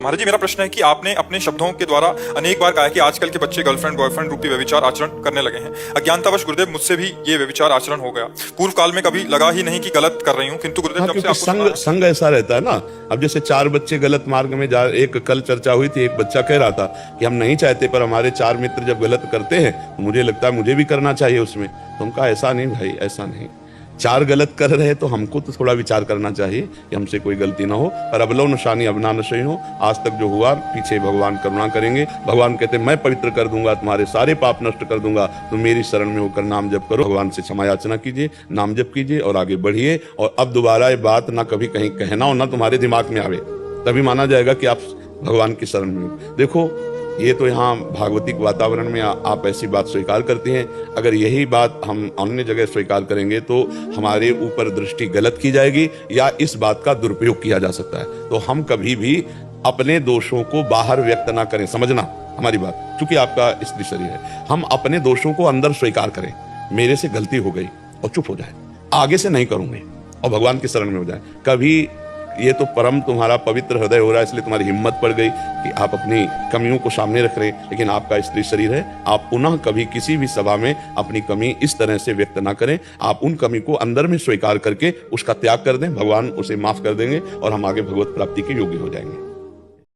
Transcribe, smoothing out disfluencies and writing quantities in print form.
महाराज जी, मेरा प्रश्न है कि आपने अपने शब्दों के द्वारा अनेक बार कहा है कि आजकल के बच्चे गर्लफ्रेंड बॉयफ्रेंड रूपी व्यभिचार आचरण करने लगे हैं। अज्ञानतावश गुरुदेव, मुझसे भी ये व्यभिचार आचरण हो गया। पूर्व काल में कभी लगा ही नहीं कि गलत कर रही हूँ, किंतु गुरुदेव जब से आपको संग ऐसा रहता है ना। अब जैसे 4 बच्चे गलत मार्ग में जा, एक कल चर्चा हुई थी, एक बच्चा कह रहा था कि हम नहीं चाहते पर हमारे 4 मित्र जब गलत करते हैं तो मुझे लगता है मुझे भी करना चाहिए उसमें। तो हम कहा ऐसा नहीं भाई, ऐसा नहीं। 4 गलत कर रहे तो हमको तो थोड़ा विचार करना चाहिए कि हमसे कोई गलती ना हो। पर अबलो नशानी अबना नशे हो, आज तक जो हुआ पीछे भगवान करुणा करेंगे। भगवान कहते मैं पवित्र कर दूंगा, तुम्हारे सारे पाप नष्ट कर दूंगा, तो मेरी शरण में होकर नाम जप करो, भगवान से क्षमा याचना कीजिए, नाम जप कीजिए और आगे बढ़िए। और अब दोबारा ये बात ना कभी कहीं कहना हो, ना तुम्हारे दिमाग में आवे, तभी माना जाएगा कि आप भगवान की शरण में हो। देखो, ये तो यहाँ भागवतिक वातावरण में आप ऐसी बात स्वीकार करती हैं। अगर यही बात हम अन्य जगह स्वीकार करेंगे तो हमारे ऊपर दृष्टि गलत की जाएगी या इस बात का दुरुपयोग किया जा सकता है। तो हम कभी भी अपने दोषों को बाहर व्यक्त ना करें, समझना हमारी बात। चूंकि आपका स्त्री शरीर है, हम अपने दोषों को अंदर स्वीकार करें, मेरे से गलती हो गई, और चुप हो जाए, आगे से नहीं करूंगे और भगवान की शरण में हो जाए। कभी ये तो परम तुम्हारा पवित्र हृदय हो रहा है, इसलिए तुम्हारी हिम्मत पड़ गई कि आप अपनी कमियों को सामने रख रहे हैं। लेकिन आपका स्त्री शरीर है, आप पुनः कभी किसी भी सभा में अपनी कमी इस तरह से व्यक्त ना करें। आप उन कमी को अंदर में स्वीकार करके उसका त्याग कर दें, भगवान उसे माफ कर देंगे और हम आगे भगवत प्राप्ति के योग्य हो जाएंगे।